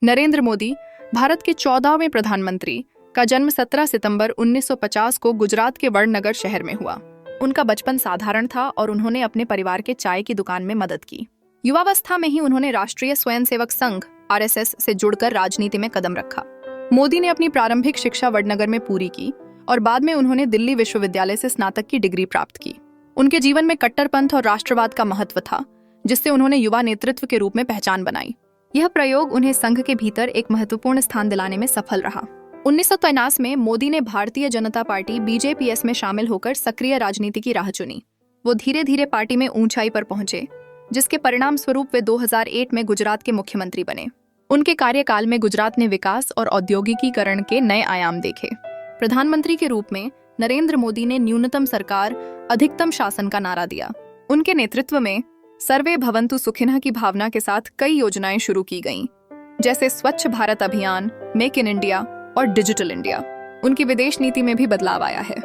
नरेंद्र मोदी, भारत के 14वें प्रधानमंत्री का जन्म 17 सितंबर 1950 को गुजरात के वडनगर शहर में हुआ। उनका बचपन साधारण था और उन्होंने अपने परिवार के चाय की दुकान में मदद की। युवावस्था में ही उन्होंने राष्ट्रीय स्वयंसेवक संघ (आरएसएस) से जुड़कर राजनीति में कदम रखा। मोदी ने अपनी प्रारंभिक शिक्षा वडनगर में पूरी की और बाद में उन्होंने दिल्ली विश्वविद्यालय से स्नातक की डिग्री प्राप्त की। उनके जीवन में कट्टरपंथ और राष्ट्रवाद का महत्व था, जिससे उन्होंने युवा नेतृत्व के रूप में पहचान बनाई। यह प्रयोग उन्हें संघ के भीतर एक महत्वपूर्ण स्थान दिलाने में सफल रहा। 1953 में मोदी ने भारतीय जनता पार्टी (बीजेपीएस) में शामिल होकर सक्रिय राजनीति की राह चुनी। वो धीरे धीरे पार्टी में ऊंचाई पर पहुंचे, जिसके परिणाम स्वरूप वे 2001 में गुजरात के मुख्यमंत्री बने। उनके कार्यकाल में गुजरात ने विकास और औद्योगिकीकरण के नए आयाम देखे। प्रधानमंत्री के रूप में नरेंद्र मोदी ने न्यूनतम सरकार, अधिकतम शासन का नारा दिया। उनके नेतृत्व में सर्वे भवन्तु सुखिनः की भावना के साथ कई योजनाएं शुरू की गईं, जैसे स्वच्छ भारत अभियान, मेक इन इंडिया और डिजिटल इंडिया। उनकी विदेश नीति में भी बदलाव आया है।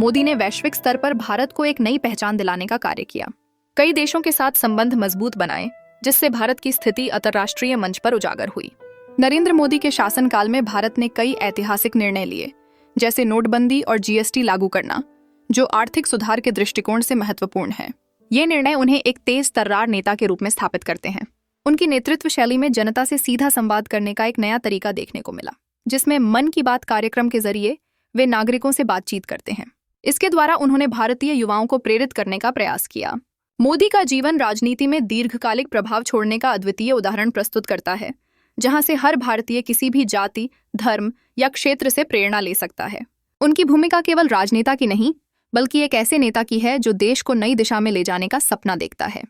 मोदी ने वैश्विक स्तर पर भारत को एक नई पहचान दिलाने का कार्य किया। कई देशों के साथ संबंध मजबूत बनाए, जिससे भारत की स्थिति अंतर्राष्ट्रीय मंच पर उजागर हुई। नरेंद्र मोदी के शासनकाल में भारत ने कई ऐतिहासिक निर्णय लिए, जैसे नोटबंदी और जीएसटी लागू करना, जो आर्थिक सुधार के दृष्टिकोण से महत्वपूर्ण है। ये निर्णय उन्हें एक तेज तर्रार नेता के रूप में स्थापित करते हैं। उनकी नेतृत्व शैली में जनता से सीधा संवाद करने का एक नया तरीका देखने को मिला, जिसमें मन की बात कार्यक्रम के जरिए वे नागरिकों से बातचीत करते हैं। इसके द्वारा उन्होंने भारतीय युवाओं को प्रेरित करने का प्रयास किया। मोदी का जीवन राजनीति में दीर्घकालिक प्रभाव छोड़ने का अद्वितीय उदाहरण प्रस्तुत करता है, जहां से हर भारतीय किसी भी जाति, धर्म या क्षेत्र से प्रेरणा ले सकता है। उनकी भूमिका केवल राजनेता की नहीं, बल्कि एक ऐसे नेता की है जो देश को नई दिशा में ले जाने का सपना देखता है।